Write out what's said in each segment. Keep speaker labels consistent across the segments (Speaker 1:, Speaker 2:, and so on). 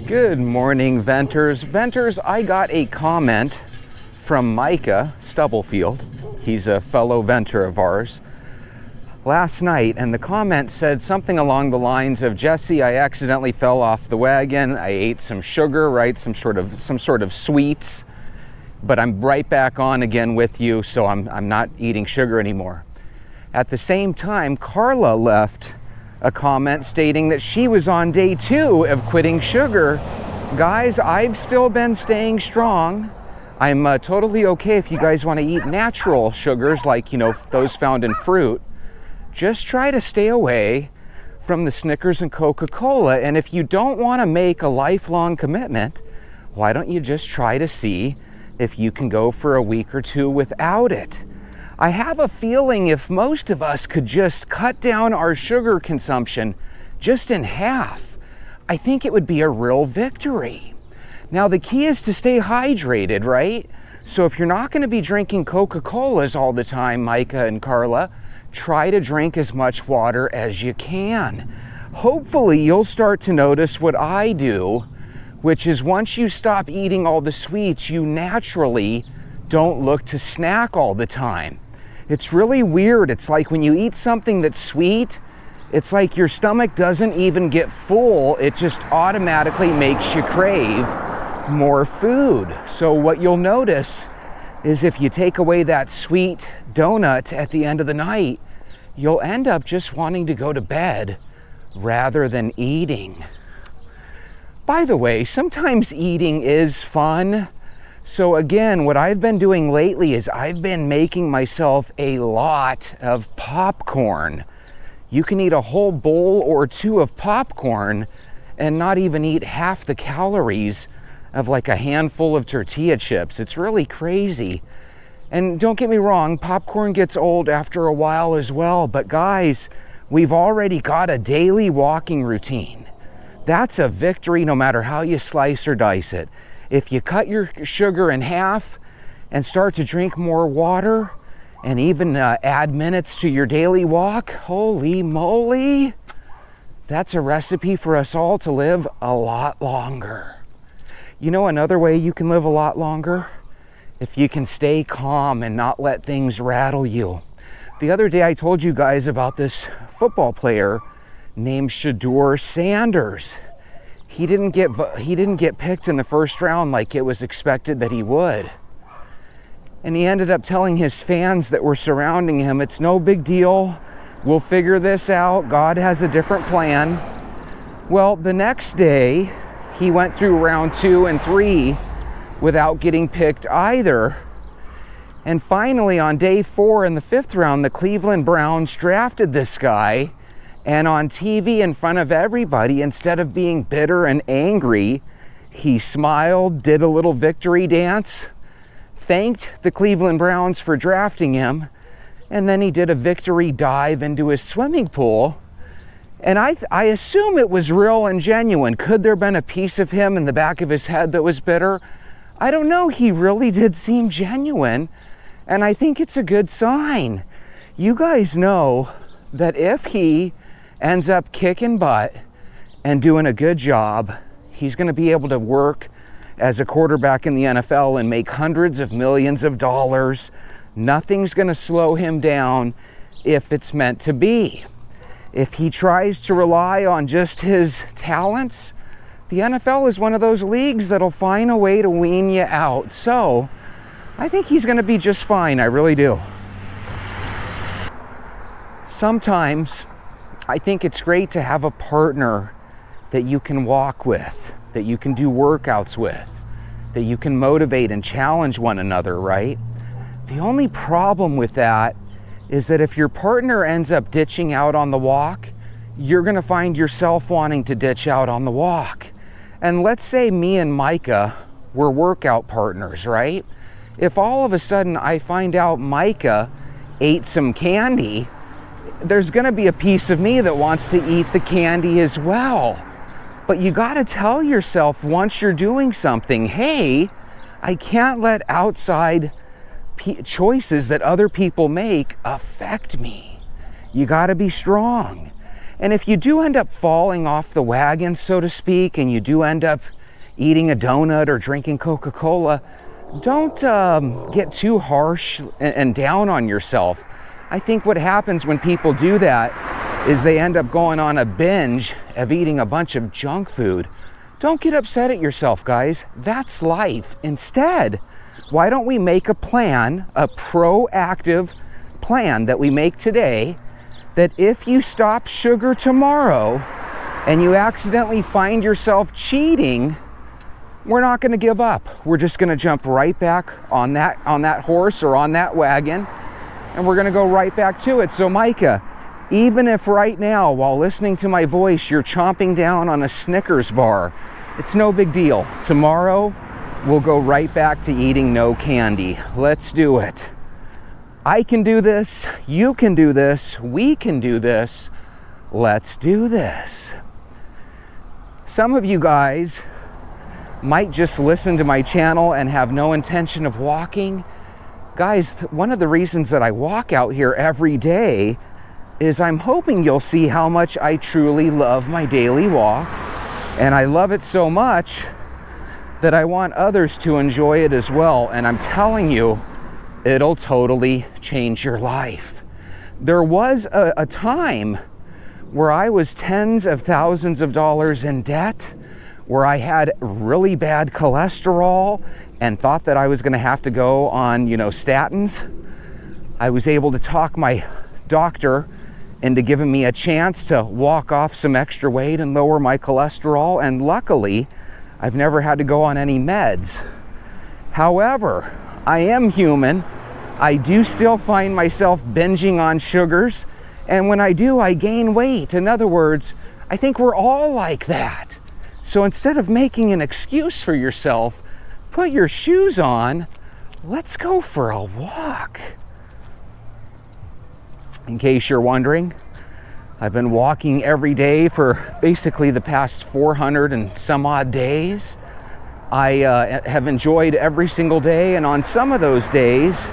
Speaker 1: Good morning, Venters. Venters, I got a comment from Micah Stubblefield. He's a fellow Venter of ours last night, and the comment said something along the lines of, Jesse, I accidentally fell off the wagon. I ate some sugar, right? Some sort of sweets, but I'm right back on again with you, so I'm not eating sugar anymore. At the same time, Carla left a comment stating that she was on day 2 of quitting sugar. Guys, I've still been staying strong. I'm totally okay if you guys want to eat natural sugars like, those found in fruit. Just try to stay away from the Snickers and Coca-Cola. And if you don't want to make a lifelong commitment, why don't you just try to see if you can go for a week or 2 without it? I have a feeling if most of us could just cut down our sugar consumption just in half, I think it would be a real victory. Now, the key is to stay hydrated, right? So if you're not going to be drinking Coca-Colas all the time, Micah and Carla, try to drink as much water as you can. Hopefully, you'll start to notice what I do, which is once you stop eating all the sweets, you naturally don't look to snack all the time. It's really weird. It's like when you eat something that's sweet, it's like your stomach doesn't even get full. It just automatically makes you crave more food. So what you'll notice is if you take away that sweet donut at the end of the night, you'll end up just wanting to go to bed rather than eating. By the way, sometimes eating is fun. So again, what I've been doing lately is I've been making myself a lot of popcorn. You can eat a whole bowl or 2 of popcorn and not even eat half the calories of like a handful of tortilla chips. It's really crazy. And don't get me wrong, popcorn gets old after a while as well. But guys, we've already got a daily walking routine. That's a victory no matter how you slice or dice it. If you cut your sugar in half and start to drink more water and even add minutes to your daily walk, holy moly, that's a recipe for us all to live a lot longer. You know another way you can live a lot longer? If you can stay calm and not let things rattle you. The other day I told you guys about this football player named Shedeur Sanders. He didn't get picked in the first round like it was expected that he would. And he ended up telling his fans that were surrounding him, it's no big deal. We'll figure this out. God has a different plan. Well, the next day, he went through round 2 and 3 without getting picked either. And finally, on day 4 in the 5th round, the Cleveland Browns drafted this guy. And on TV in front of everybody, instead of being bitter and angry, he smiled, did a little victory dance, thanked the Cleveland Browns for drafting him, and then he did a victory dive into his swimming pool. And I assume it was real and genuine. Could there have been a piece of him in the back of his head that was bitter? I don't know. He really did seem genuine, and I think it's a good sign. You guys know that if he ends up kicking butt and doing a good job, he's going to be able to work as a quarterback in the NFL and make hundreds of millions of dollars. Nothing's going to slow him down if it's meant to be. If he tries to rely on just his talents, the NFL is one of those leagues that'll find a way to wean you out. So I think he's going to be just fine. I really do. Sometimes I think it's great to have a partner that you can walk with, that you can do workouts with, that you can motivate and challenge one another, right? The only problem with that is that if your partner ends up ditching out on the walk, you're going to find yourself wanting to ditch out on the walk. And let's say me and Micah were workout partners, right? If all of a sudden I find out Micah ate some candy, there's going to be a piece of me that wants to eat the candy as well. But you got to tell yourself once you're doing something, hey, I can't let outside choices that other people make affect me. You got to be strong. And if you do end up falling off the wagon, so to speak, and you do end up eating a donut or drinking Coca-Cola, don't get too harsh and down on yourself. I think what happens when people do that is they end up going on a binge of eating a bunch of junk food. Don't get upset at yourself, guys. That's life. Instead, why don't we make a plan, a proactive plan that we make today, that if you stop sugar tomorrow and you accidentally find yourself cheating, we're not going to give up. We're just going to jump right back on that horse or on that wagon, and we're going to go right back to it. So Micah, even if right now, while listening to my voice, you're chomping down on a Snickers bar, it's no big deal. Tomorrow, we'll go right back to eating no candy. Let's do it. I can do this. You can do this. We can do this. Let's do this. Some of you guys might just listen to my channel and have no intention of walking. Guys, one of the reasons that I walk out here every day is I'm hoping you'll see how much I truly love my daily walk. And I love it so much that I want others to enjoy it as well. And I'm telling you, it'll totally change your life. There was a time where I was tens of thousands of dollars in debt, where I had really bad cholesterol and thought that I was going to have to go on, statins. I was able to talk my doctor into giving me a chance to walk off some extra weight and lower my cholesterol, and luckily, I've never had to go on any meds. However, I am human. I do still find myself binging on sugars, and when I do, I gain weight. In other words, I think we're all like that. So instead of making an excuse for yourself, put your shoes on, let's go for a walk. In case you're wondering, I've been walking every day for basically the past 400 and some odd days. I have enjoyed every single day, and on some of those days,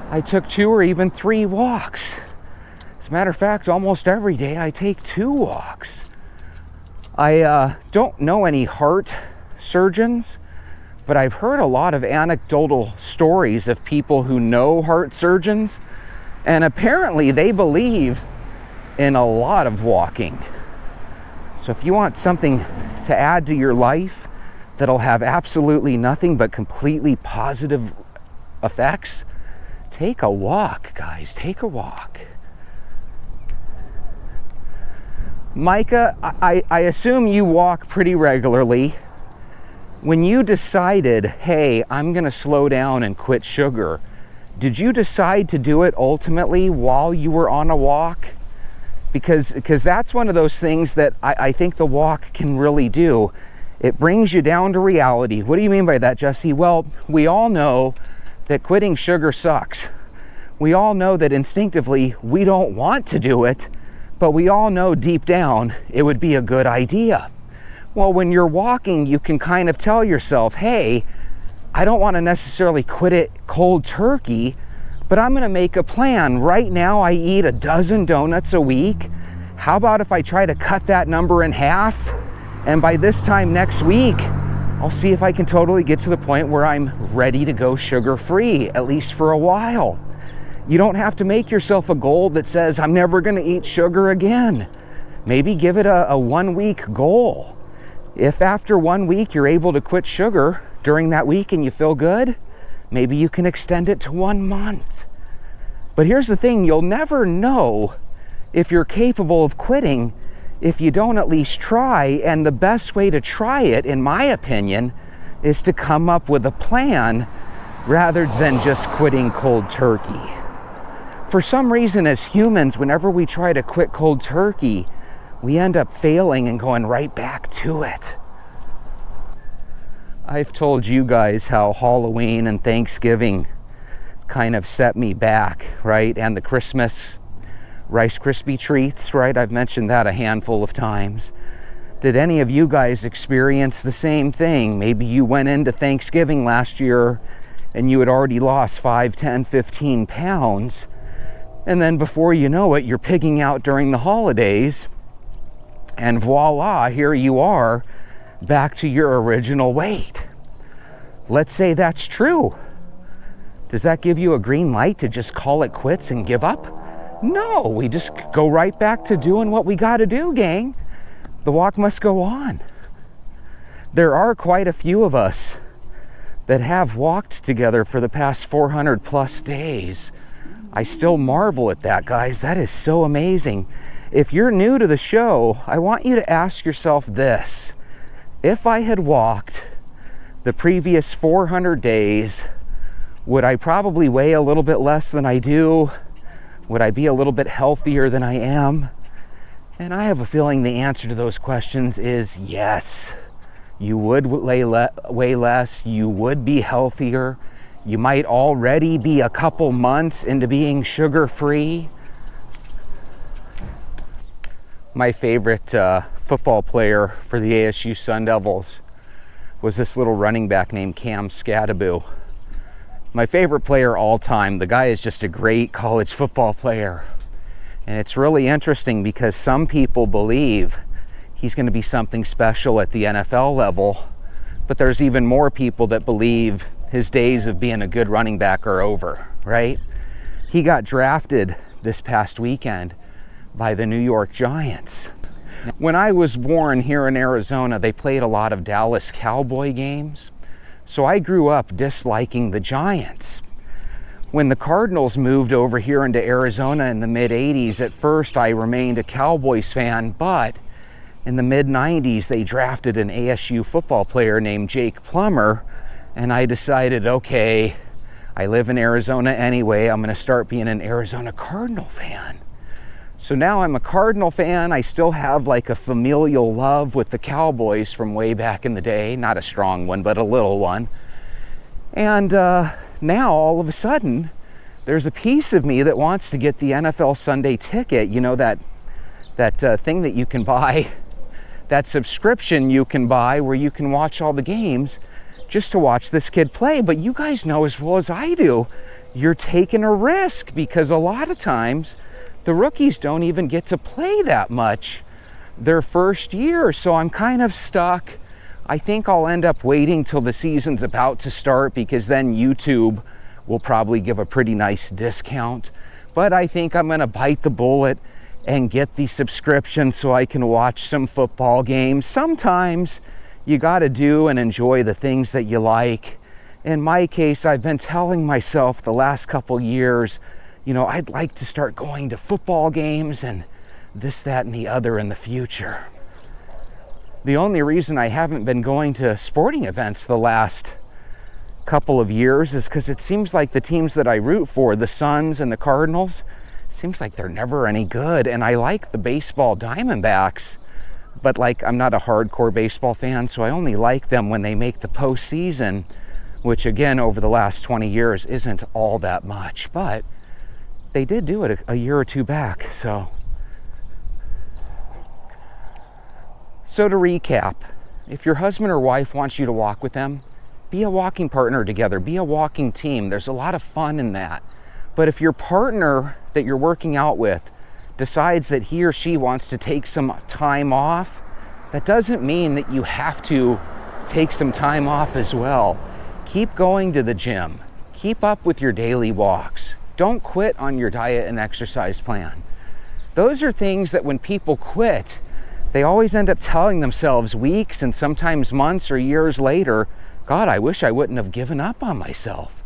Speaker 1: I took 2 or even 3 walks. As a matter of fact, almost every day I take 2 walks. I don't know any heart surgeons, but I've heard a lot of anecdotal stories of people who know heart surgeons, and apparently they believe in a lot of walking. So if you want something to add to your life that'll have absolutely nothing but completely positive effects, take a walk, guys. Take a walk. Micah, I assume you walk pretty regularly. When you decided, hey, I'm going to slow down and quit sugar, did you decide to do it ultimately while you were on a walk? Because that's one of those things that I think the walk can really do. It brings you down to reality. What do you mean by that, Jesse? Well, we all know that quitting sugar sucks. We all know that instinctively we don't want to do it, but we all know deep down it would be a good idea. Well, when you're walking, you can kind of tell yourself, hey, I don't want to necessarily quit it cold turkey, but I'm going to make a plan. Right now, I eat 12 donuts a week. How about if I try to cut that number in half? And by this time next week, I'll see if I can totally get to the point where I'm ready to go sugar-free, at least for a while. You don't have to make yourself a goal that says, I'm never going to eat sugar again. Maybe give it a 1-week goal. If after 1 week you're able to quit sugar during that week and you feel good, maybe you can extend it to 1 month. But here's the thing, you'll never know if you're capable of quitting if you don't at least try, and the best way to try it, in my opinion, is to come up with a plan rather than just quitting cold turkey. For some reason, as humans, whenever we try to quit cold turkey, we end up failing and going right back to it. I've told you guys how Halloween and Thanksgiving kind of set me back, right? And the Christmas Rice Krispie treats, right? I've mentioned that a handful of times. Did any of you guys experience the same thing? Maybe you went into Thanksgiving last year and you had already lost 5, 10, 15 pounds. And then before you know it, you're pigging out during the holidays. And voila, here you are back to your original weight. Let's say that's true. Does that give you a green light to just call it quits and give up? No, we just go right back to doing what we got to do, gang. The walk must go on. There are quite a few of us that have walked together for the past 400 plus days. I still marvel at that, guys. That is so amazing. If you're new to the show, I want you to ask yourself this. If I had walked the previous 400 days, would I probably weigh a little bit less than I do? Would I be a little bit healthier than I am? And I have a feeling the answer to those questions is yes. You would weigh less, you would be healthier, you might already be a couple months into being sugar-free. My favorite football player for the ASU Sun Devils was this little running back named Cam Scadaboo. My favorite player all time. The guy is just a great college football player. And it's really interesting because some people believe he's going to be something special at the NFL level, but there's even more people that believe his days of being a good running back are over, right? He got drafted this past weekend by the New York Giants. When I was born here in Arizona, they played a lot of Dallas Cowboy games. So I grew up disliking the Giants. When the Cardinals moved over here into Arizona in the mid-'80s, at first I remained a Cowboys fan, but in the mid-'90s they drafted an ASU football player named Jake Plummer, and I decided, okay, I live in Arizona anyway, I'm going to start being an Arizona Cardinal fan. So now I'm a Cardinal fan. I still have like a familial love with the Cowboys from way back in the day. Not a strong one, but a little one. And now all of a sudden, there's a piece of me that wants to get the NFL Sunday ticket. You know, that thing that you can buy, that subscription you can buy where you can watch all the games just to watch this kid play. But you guys know as well as I do, you're taking a risk because a lot of times the rookies don't even get to play that much their first year. So I'm kind of stuck. I think I'll end up waiting till the season's about to start because then YouTube will probably give a pretty nice discount. But I think I'm gonna bite the bullet and get the subscription so I can watch some football games. Sometimes you gotta do and enjoy the things that you like. In my case, I've been telling myself the last couple years, you know, I'd like to start going to football games and this, that, and the other in the future. The only reason I haven't been going to sporting events the last couple of years is because it seems like the teams that I root for, the Suns and the Cardinals, seems like they're never any good. And I like the baseball Diamondbacks, but like I'm not a hardcore baseball fan, so I only like them when they make the postseason, which again, over the last 20 years isn't all that much. But they did do it a year or two back. So to recap, if your husband or wife wants you to walk with them, be a walking partner together, be a walking team. There's a lot of fun in that. But if your partner that you're working out with decides that he or she wants to take some time off, that doesn't mean that you have to take some time off as well. Keep going to the gym. Keep up with your daily walks. Don't quit on your diet and exercise plan. Those are things that when people quit, they always end up telling themselves weeks and sometimes months or years later, God, I wish I wouldn't have given up on myself.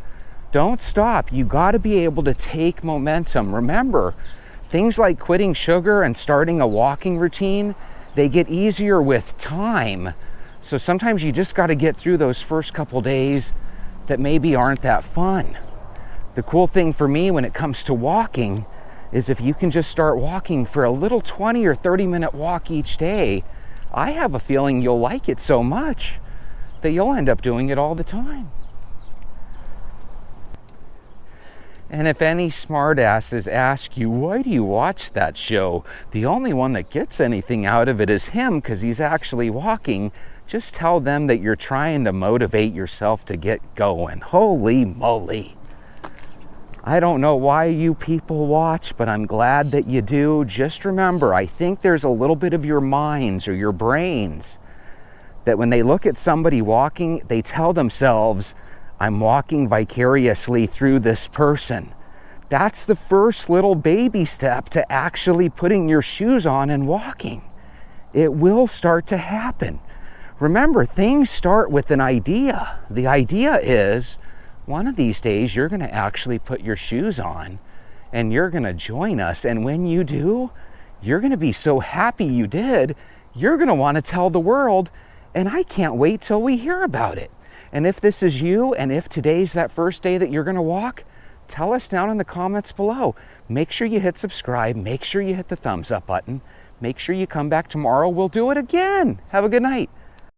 Speaker 1: Don't stop. You got to be able to take momentum. Remember, things like quitting sugar and starting a walking routine, they get easier with time. So sometimes you just got to get through those first couple days that maybe aren't that fun. The cool thing for me when it comes to walking is if you can just start walking for a little 20 or 30 minute walk each day, I have a feeling you'll like it so much that you'll end up doing it all the time. And if any smartasses ask you, why do you watch that show? The only one that gets anything out of it is him because he's actually walking. Just tell them that you're trying to motivate yourself to get going. Holy moly. I don't know why you people watch, but I'm glad that you do. Just remember, I think there's a little bit of your minds or your brains that when they look at somebody walking, they tell themselves, I'm walking vicariously through this person. That's the first little baby step to actually putting your shoes on and walking. It will start to happen. Remember, things start with an idea. The idea is, one of these days you're going to actually put your shoes on and you're going to join us. And when you do, you're going to be so happy you did, you're going to want to tell the world, and I can't wait till we hear about it. And if this is you, and if today's that first day that you're going to walk, tell us down in the comments below. Make sure you hit subscribe. Make sure you hit the thumbs up button. Make sure you come back tomorrow. We'll do it again. Have a good night.